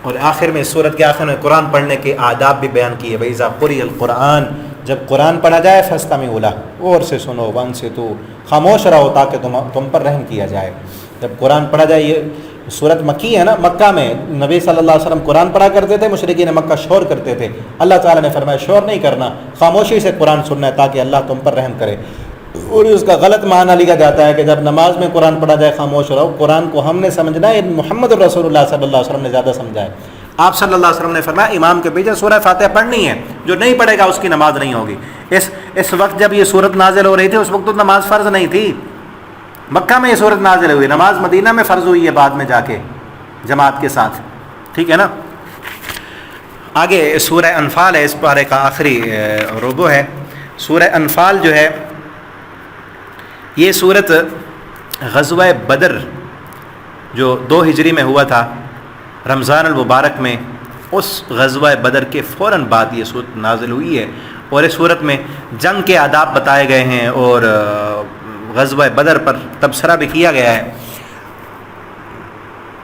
اور آخر میں، سورت کے آخر میں قرآن پڑھنے کے آداب بھی بیان کیے. وَإِذَا قُرِئَ الْقُرْآنُ، جب قرآن پڑھا جائے فَاسْتَمِعُوا لَهُ، اور سے سنو، وَأَنصِتُوا، خاموش رہو تاکہ تم پر رحم کیا جائے. جب قرآن پڑھا جائے، یہ سورت مکی ہے نا، مکہ میں نبی صلی اللہ علیہ وسلم قرآن پڑھا کرتے تھے، مشرکین مکہ شور کرتے تھے. اللہ تعالیٰ نے فرمایا شور نہیں کرنا، خاموشی سے قرآن سننا ہے تاکہ اللہ تم پر رحم کرے. اور اس کا غلط معنی لیا جاتا ہے کہ جب نماز میں قرآن پڑھا جائے خاموش رہو. قرآن کو ہم نے سمجھنا ہے، محمد رسول اللہ صلی اللہ علیہ وسلم نے زیادہ سمجھا ہے. آپ صلی اللہ علیہ وسلم نے فرمایا امام کے پیچھے سورہ فاتحہ پڑھنی ہے، جو نہیں پڑھے گا اس کی نماز نہیں ہوگی. اس وقت جب یہ سورت نازل ہو رہی تھی اس وقت تو نماز فرض نہیں تھی، مکہ میں یہ سورت نازل ہوئی، نماز مدینہ میں فرض ہوئی ہے بعد میں جا کے جماعت کے ساتھ. ٹھیک ہے نا. آگے سورہ انفال ہے، اس پارے کا آخری ربع ہے. سورہ انفال جو ہے یہ سورت غزوہ بدر جو 2 ہجری میں ہوا تھا رمضان المبارک میں، اس غزوہ بدر کے فوراً بعد یہ سورت نازل ہوئی ہے. اور اس سورت میں جنگ کے آداب بتائے گئے ہیں اور غزوہ بدر پر تبصرہ بھی کیا گیا ہے.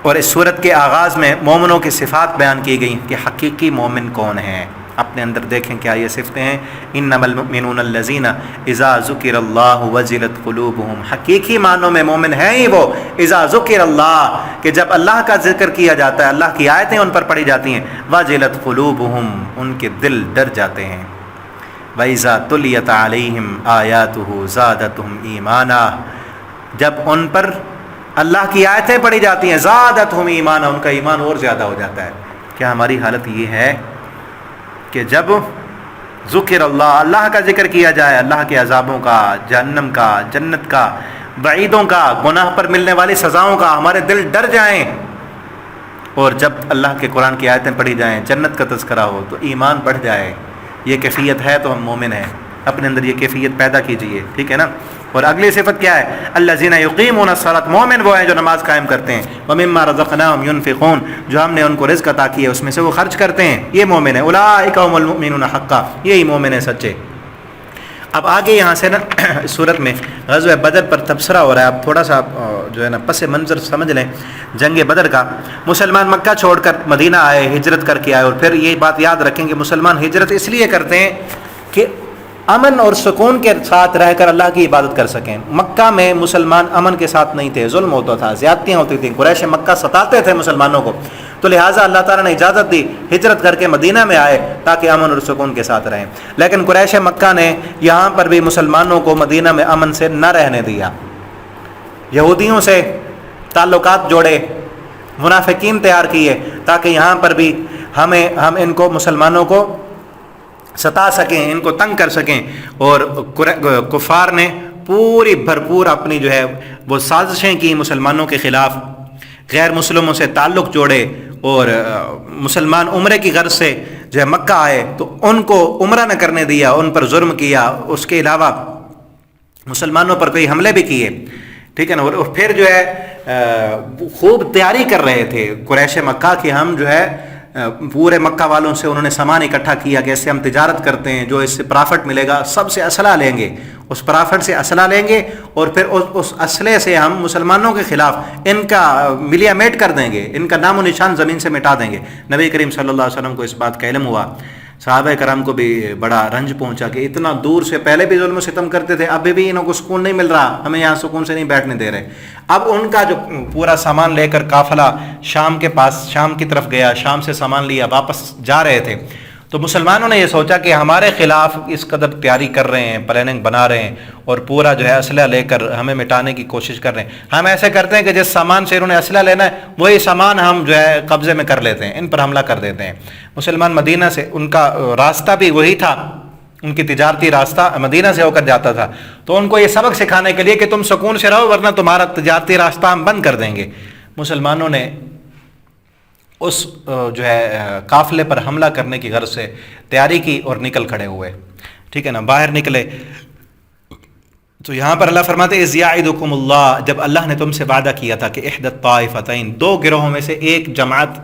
اور اس صورت کے آغاز میں مومنوں کی صفات بیان کی گئی کہ حقیقی مومن کون ہیں. اپنے اندر دیکھیں کیا یہ صفتیں ہیں. انما المؤمنون الذین اذا ذکر اللہ وجلت قلوبہم. حقیقی معنوں میں مومن ہیں ہی وہ اذا ذکر اللہ، کہ جب اللہ کا ذکر کیا جاتا ہے، اللہ کی آیتیں ان پر پڑھی جاتی ہیں، وجلت قلوبہم، ان کے دل ڈر جاتے ہیں. وَإِذَا تُلِيَتْ عَلَيْهِمْ آيَاتُهُ زَادَتْهُمْ ایمانا، جب ان پر اللہ کی آیتیں پڑھی جاتی ہیں، زادتہم ایمانا، ان کا ایمان اور زیادہ ہو جاتا ہے. کیا ہماری حالت یہ ہے کہ جب ذکر اللہ، اللہ کا ذکر کیا جائے، اللہ کے عذابوں کا، جہنم کا، جنت کا، وعیدوں کا، گناہ پر ملنے والی سزاؤں کا، ہمارے دل ڈر جائیں، اور جب اللہ کے قرآن کی آیتیں پڑھی جائیں، جنت کا تذکرہ ہو تو ایمان بڑھ جائے. یہ کیفیت ہے تو ہم مومن ہیں. اپنے اندر یہ کیفیت پیدا کیجئے، ٹھیک ہے نا. اور اگلی صفت کیا ہے؟ الذین یقیمون الصلاۃ، مومن وہ ہیں جو نماز قائم کرتے ہیں. ومما رزقناہم ینفقون، جو ہم نے ان کو رزق عطا کیا اس میں سے وہ خرچ کرتے ہیں، یہ مومن ہیں. اولئک هم المؤمنون حقا، یہی مومن ہیں سچے. اب آگے یہاں سے نا اس صورت میں غزوہ بدر پر تبصرہ ہو رہا ہے. اب تھوڑا سا جو ہے نا پس منظر سمجھ لیں جنگ بدر کا. مسلمان مکہ چھوڑ کر مدینہ آئے، ہجرت کر کے آئے. اور پھر یہ بات یاد رکھیں کہ مسلمان ہجرت اس لیے کرتے ہیں کہ امن اور سکون کے ساتھ رہ کر اللہ کی عبادت کر سکیں. مکہ میں مسلمان امن کے ساتھ نہیں تھے، ظلم ہوتا تھا، زیادتیاں ہوتی تھیں، قریش مکہ ستاتے تھے مسلمانوں کو. تو لہٰذا اللہ تعالیٰ نے اجازت دی، ہجرت کر کے مدینہ میں آئے تاکہ امن اور سکون کے ساتھ رہیں. لیکن قریش مکہ نے یہاں پر بھی مسلمانوں کو مدینہ میں امن سے نہ رہنے دیا. یہودیوں سے تعلقات جوڑے، منافقین تیار کیے تاکہ یہاں پر بھی ہم ان کو مسلمانوں کو ستا سکیں، ان کو تنگ کر سکیں. اور کفار نے پوری بھرپور اپنی جو ہے وہ سازشیں کی مسلمانوں کے خلاف. غیر مسلموں سے تعلق جوڑے، اور مسلمان عمرے کی غرض سے جو ہے مکہ آئے تو ان کو عمرہ نہ کرنے دیا، ان پر ظلم کیا. اس کے علاوہ مسلمانوں پر کئی حملے بھی کیے، ٹھیک ہے نا. اور پھر جو ہے خوب تیاری کر رہے تھے قریش مکہ کہ ہم جو ہے پورے مکہ والوں سے انہوں نے سامان اکٹھا کیا کہ اس سے ہم تجارت کرتے ہیں، جو اس سے پرافٹ ملے گا سب سے اسلحہ لیں گے، اس پرافٹ سے اسلحہ لیں گے، اور پھر اس اسلحے سے ہم مسلمانوں کے خلاف ان کا ملیا میٹ کر دیں گے، ان کا نام و نشان زمین سے مٹا دیں گے. نبی کریم صلی اللہ علیہ وسلم کو اس بات کا علم ہوا. صحابہ کرام کو بھی بڑا رنج پہنچا کہ اتنا دور سے پہلے بھی ظلم و ستم کرتے تھے، اب بھی انہوں کو سکون نہیں مل رہا، ہمیں یہاں سکون سے نہیں بیٹھنے دے رہے. اب ان کا جو پورا سامان لے کر قافلہ شام کے پاس، شام کی طرف گیا، شام سے سامان لیا، واپس جا رہے تھے. تو مسلمانوں نے یہ سوچا کہ ہمارے خلاف اس قدر تیاری کر رہے ہیں، پلاننگ بنا رہے ہیں، اور پورا جو ہے اسلحہ لے کر ہمیں مٹانے کی کوشش کر رہے ہیں. ہم ایسے کرتے ہیں کہ جس سامان سے انہوں نے اسلحہ لینا ہے وہی سامان ہم جو ہے قبضے میں کر لیتے ہیں، ان پر حملہ کر دیتے ہیں. مسلمان مدینہ سے، ان کا راستہ بھی وہی تھا، ان کی تجارتی راستہ مدینہ سے ہو کر جاتا تھا. تو ان کو یہ سبق سکھانے کے لیے کہ تم سکون سے رہو ورنہ تمہارا تجارتی راستہ ہم بند کر دیں گے. مسلمانوں نے اس جو ہے قافلے پر حملہ کرنے کی غرض سے تیاری کی اور نکل کھڑے ہوئے، ٹھیک ہے نا. باہر نکلے تو یہاں پر اللہ فرماتے اذ یعدکم اللہ، جب اللہ نے تم سے وعدہ کیا تھا کہ احدی الطائفتین، دو گروہوں میں سے ایک جماعت،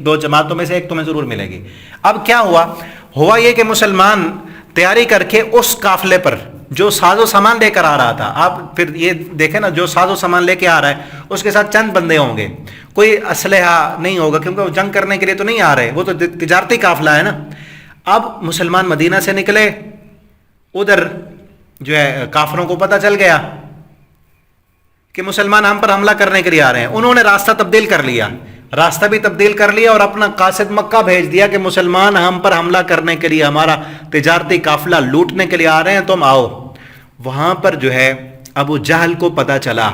دو جماعتوں میں سے ایک تمہیں ضرور ملے گی. اب کیا ہوا یہ کہ مسلمان تیاری کر کے اس قافلے پر جو ساز و سامان لے کر آ رہا تھا، آپ پھر یہ دیکھیں نا، جو ساز و سامان لے کے آ رہا ہے اس کے ساتھ چند بندے ہوں گے، کوئی اسلحہ نہیں ہوگا کیونکہ وہ جنگ کرنے کے لیے تو نہیں آ رہے، وہ تو تجارتی قافلہ ہے نا. اب مسلمان مدینہ سے نکلے، ادھر جو ہے کافروں کو پتہ چل گیا کہ مسلمان ہم پر حملہ کرنے کے لیے آ رہے ہیں. انہوں نے راستہ تبدیل کر لیا، راستہ بھی تبدیل کر لیا اور اپنا قاصد مکہ بھیج دیا کہ مسلمان ہم پر حملہ کرنے کے لیے، ہمارا تجارتی قافلہ لوٹنے کے لیے آ رہے ہیں، تم آؤ. وہاں پر جو ہے ابو جہل کو پتہ چلا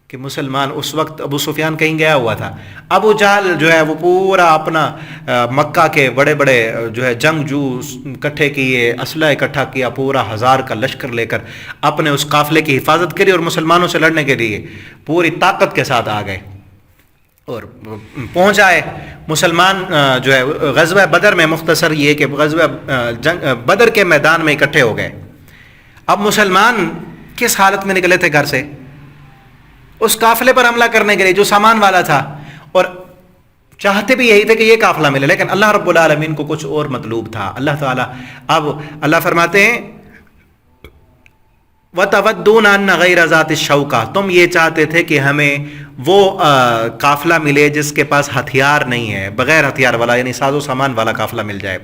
کہ مسلمان، اس وقت ابو سفیان کہیں گیا ہوا تھا. ابو جہل جو ہے وہ پورا اپنا مکہ کے بڑے بڑے جو ہے جنگجو اکٹھے کیے، اسلحہ اکٹھا کیا، پورا 1000 کا لشکر لے کر اپنے اس قافلے کی حفاظت کے لیے اور مسلمانوں سے لڑنے کے لیے پوری طاقت کے ساتھ آ گئے اور پہنچ آئے. مسلمان جو ہے غزوہ بدر میں، مختصر یہ کہ غزوہ بدر کے میدان میں اکٹھے ہو گئے. اب مسلمان کس حالت میں نکلے تھے گھر سے؟ اس قافلے پر حملہ کرنے کے لیے جو سامان والا تھا، اور چاہتے بھی یہی تھے کہ یہ قافلہ ملے، لیکن اللہ رب العالمین کو کچھ اور مطلوب تھا. اللہ تعالیٰ، اب اللہ فرماتے ہیں وَتَوَدُّونَ أَنَّ غَيْرَ ذَاتِ الشَّوْكَةِ، تم یہ چاہتے تھے کہ ہمیں وہ قافلہ ملے جس کے پاس ہتھیار نہیں ہے، بغیر ہتھیار والا، یعنی ساز و سامان والا قافلہ مل جائے.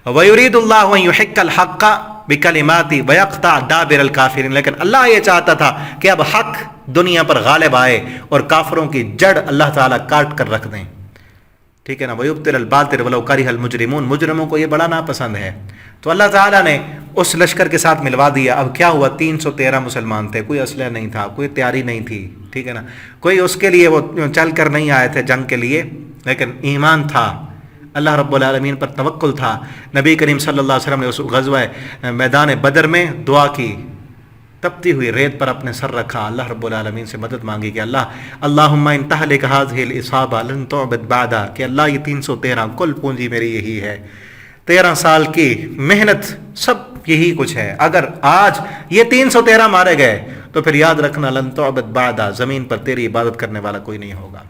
وَيُرِيدُ اللَّهُ أَن يُحِقَّ الْحَقَّ بِكَلِمَاتِهِ وَيَقْطَعَ دَابِرَ الْكَافِرِينَ. لیکن اللہ یہ چاہتا تھا کہ اب حق دنیا پر غالب آئے اور کافروں کی جڑ اللہ تعالیٰ کاٹ کر رکھ دیں. ٹھیک ہے نا. وَيُبْطِلَ الْبَاطِلَ وَلَوْ كَرِهَ الْمُجْرِمُونَ. مجرموں کو یہ بڑا ناپسند ہے. تو اللہ تعالیٰ نے اس لشکر کے ساتھ ملوا دیا. اب کیا ہوا، 313 مسلمان تھے، کوئی اسلحہ نہیں تھا، کوئی تیاری نہیں تھی. ٹھیک ہے نا. کوئی اس کے لیے وہ چل کر نہیں آئے تھے جنگ کے لیے، لیکن ایمان تھا، اللہ رب العالمین پر توکل تھا. نبی کریم صلی اللہ علیہ وسلم نے اس غزوہ میدان بدر میں دعا کی، تپتی ہوئی ریت پر اپنے سر رکھا، اللہ رب العالمین سے مدد مانگی کہ اللہم ان تہلک ہذہ الإصابہ لن تعبد بعدا، کہ اللہ یہ 313 کل پونجی میری یہی ہے، 13 سال کی محنت سب یہی کچھ ہے. اگر آج یہ 313 مارے گئے تو پھر یاد رکھنا لن تعبد بعدا، زمین پر تیری عبادت کرنے والا کوئی نہیں ہوگا.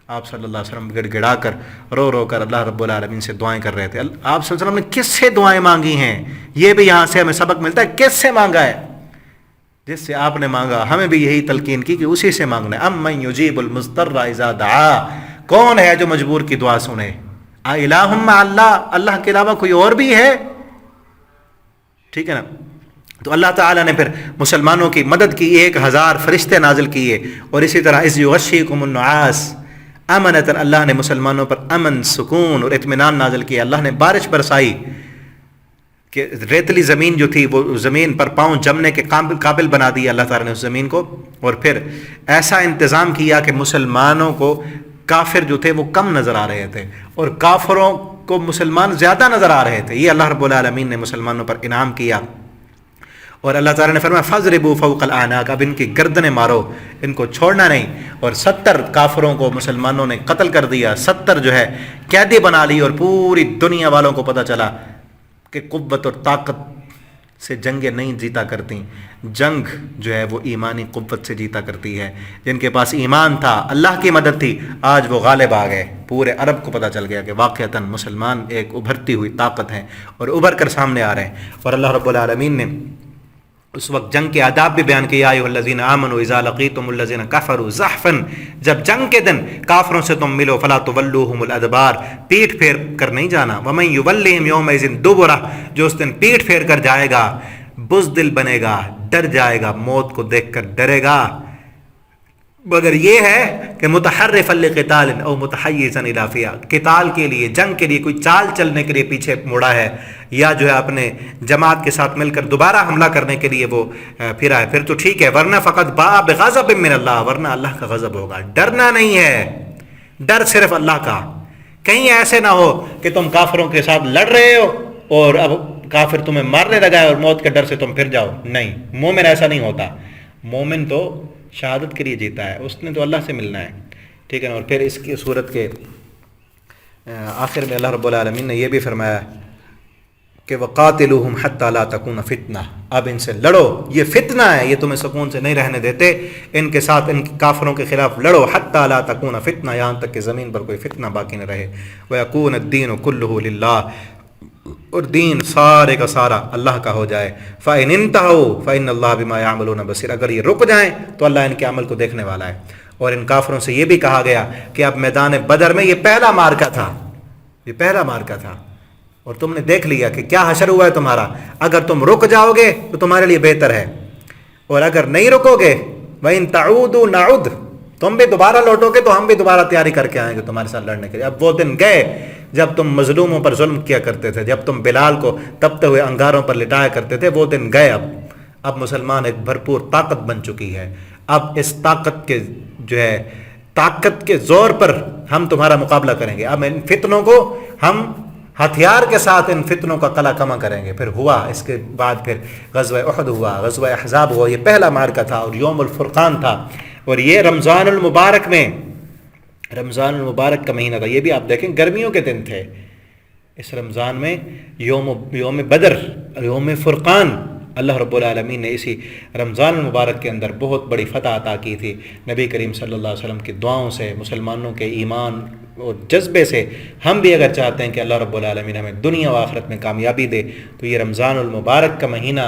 آپ صلی اللہ علیہ وسلم گڑ گڑا کر رو رو کر اللہ رب العالمین سے دعائیں کر رہے تھے. آپ صلی اللہ علیہ وسلم نے کس سے دعائیں مانگی ہیں، یہ بھی یہاں سے ہمیں سبق ملتا ہے. کس سے مانگا ہے؟ جس سے آپ نے مانگا. ہمیں بھی یہی تلقین کی کہ اسی سے مانگنا ہے. امن یجیب المضطر اذا دعا، کون ہے جو مجبور کی دعا سنے؟ الہ مع اللہ، اللہ کے علاوہ کوئی اور بھی ہے؟ ٹھیک ہے نا. تو اللہ تعالیٰ نے پھر مسلمانوں کی مدد کی، 1000 فرشتے نازل کیے. اور اسی طرح اذ یغشیکم النعاس امنتاً، اللہ نے مسلمانوں پر امن، سکون اور اطمینان نازل کیا. اللہ نے بارش برسائی کہ ریتلی زمین جو تھی وہ زمین پر پاؤں جمنے کے قابل بنا دیا اللہ تعالیٰ نے اس زمین کو. اور پھر ایسا انتظام کیا کہ مسلمانوں کو کافر جو تھے وہ کم نظر آ رہے تھے اور کافروں کو مسلمان زیادہ نظر آ رہے تھے. یہ اللہ رب العالمین نے مسلمانوں پر انعام کیا. اور اللہ تعالیٰ نے فرمایا فَضْرِبُوا فَوْقَ الْأَعْنَاقِ، اب ان کی گردنیں مارو، ان کو چھوڑنا نہیں. اور 70 کافروں کو مسلمانوں نے قتل کر دیا، 70 جو ہے قیدی بنا لی. اور پوری دنیا والوں کو پتہ چلا کہ قوت اور طاقت سے جنگیں نہیں جیتا کرتی، جنگ جو ہے وہ ایمانی قوت سے جیتا کرتی ہے. جن کے پاس ایمان تھا، اللہ کی مدد تھی، آج وہ غالب آ گئے. پورے عرب کو پتہ چل گیا کہ واقعتاً مسلمان ایک ابھرتی ہوئی طاقت ہیں اور ابھر کر سامنے آ رہے ہیں. اور اللہ رب العالمین نے اس وقت جنگ کے آداب بھی بیان کیا. ایھا الذین آمنوا اذا لقیتم الذین کفروا زحفا، جب جنگ کے دن کافروں سے تم ملو فلا تولوہم الادبار، پیٹھ پھیر کر نہیں جانا. ومن یولہم یومئذ دبرہ، جو اس دن پیٹھ پھیر کر جائے گا بزدل بنے گا، ڈر جائے گا، موت کو دیکھ کر ڈرے گا. مگر یہ ہے کہ متحرفا لقتال او متحیزا الی فئہ، قتال کے لیے، جنگ کے لیے کوئی چال چلنے کے لیے پیچھے مڑا ہے، یا جو ہے اپنے جماعت کے ساتھ مل کر دوبارہ حملہ کرنے کے لیے وہ پھرا ہے، پھر تو ٹھیک ہے. ورنہ فقط باء بغضب من اللہ، ورنہ اللہ کا غضب ہوگا. ڈرنا نہیں ہے، ڈر صرف اللہ کا. کہیں ایسے نہ ہو کہ تم کافروں کے ساتھ لڑ رہے ہو اور اب کافر تمہیں مارنے لگا ہے اور موت کے ڈر سے تم پھر جاؤ. نہیں، مومن ایسا نہیں ہوتا. مومن تو شہادت کے لیے جیتا ہے، اس نے تو اللہ سے ملنا ہے. ٹھیک ہے نا. اور پھر اس کی صورت کے آخر میں اللہ رب العالمین نے یہ بھی فرمایا کہ وَقَاتِلُوهُمْ حَتَّى لَا تَكُونَ فِتْنَةٌ، اب ان سے لڑو، یہ فتنہ ہے، یہ تمہیں سکون سے نہیں رہنے دیتے. ان کے ساتھ، ان کافروں کے خلاف لڑو. حَتَّى لَا تَكُونَ فِتْنَةٌ، یہاں تک کہ زمین پر کوئی فتنہ باقی نہ رہے. وَيَكُونَ الدِّينُ كُلُّهُ لِلَّهِ، اور دین سارے کا سارا اللہ کا ہو جائے. فَإِنِ انْتَهُوا فَإِنَّ اللَّهَ بِمَا يَعْمَلُونَ بَصِيرٌ، اگر یہ رک جائیں تو اللہ ان کے عمل کو دیکھنے والا ہے. اور ان کافروں سے یہ بھی کہا گیا کہ اب میدان بدر میں یہ پہلا مارکا تھا، یہ پہلا مارکا تھا، اور تم نے دیکھ لیا کہ کیا حشر ہوا ہے تمہارا. اگر تم رک جاؤ گے تو تمہارے لیے بہتر ہے، اور اگر نہیں رکو گے وَإِن تَعُودُوا نَعُدْ، تم بھی دوبارہ لوٹو گے تو ہم بھی دوبارہ تیاری کر کے آئیں گے تمہارے ساتھ لڑنے کے لیے. اب وہ دن گئے جب تم مظلوموں پر ظلم کیا کرتے تھے، جب تم بلال کو تپتے ہوئے انگاروں پر لٹایا کرتے تھے، وہ دن گئے. اب مسلمان ایک بھرپور طاقت بن چکی ہے. اب اس طاقت کے جو ہے طاقت کے زور پر ہم تمہارا مقابلہ کریں گے. اب ان فتنوں کو ہم ہتھیار کے ساتھ ان فتنوں کا قلع کما کریں گے. پھر ہوا اس کے بعد پھر غزوہ احد ہوا، غزوہ احزاب ہوا. یہ پہلا مارکا تھا اور یوم الفرقان تھا. اور یہ رمضان المبارک میں، رمضان المبارک کا مہینہ تھا. یہ بھی آپ دیکھیں گرمیوں کے دن تھے. اس رمضان میں یوم بدر، یوم فرقان، اللہ رب العالمین نے اسی رمضان المبارک کے اندر بہت بڑی فتح عطا کی تھی. نبی کریم صلی اللہ علیہ وسلم کی دعاؤں سے، مسلمانوں کے ایمان اور جذبے سے ہم بھی اگر چاہتے ہیں کہ اللہ رب العالمین ہمیں دنیا و آخرت میں کامیابی دے تو یہ رمضان المبارک کا مہینہ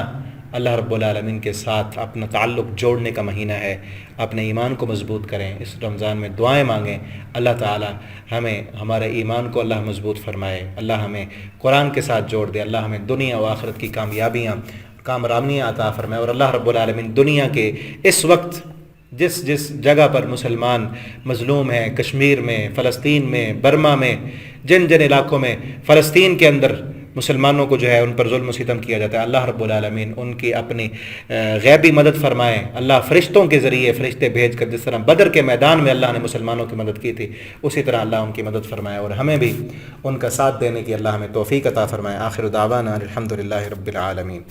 اللہ رب العالمین کے ساتھ اپنا تعلق جوڑنے کا مہینہ ہے، اپنے ایمان کو مضبوط کریں، اس رمضان میں دعائیں مانگیں، اللہ تعالی ہمیں ہمارے ایمان کو اللہ مضبوط فرمائے، اللہ ہمیں قرآن کے ساتھ جوڑ دے، اللہ ہمیں دنیا و آخرت کی کامرابیاں عطا فرمائے، اور اللہ رب العالمین دنیا کے اس وقت جس جگہ پر مسلمان مظلوم ہیں، کشمیر میں، فلسطین میں، برما میں، جن علاقوں میں فلسطین کے اندر مسلمانوں کو جو ہے ان پر ظلم و ستم کیا جاتا ہے، اللہ رب العالمین ان کی اپنی غیبی مدد فرمائے، اللہ فرشتوں کے ذریعے فرشتے بھیج کر جس طرح بدر کے میدان میں اللہ نے مسلمانوں کی مدد کی تھی اسی طرح اللہ ان کی مدد فرمائے، اور ہمیں بھی ان کا ساتھ دینے کی اللہ ہمیں توفیق عطا فرمائے۔ آخر دعوانا الحمدللہ رب العالمین۔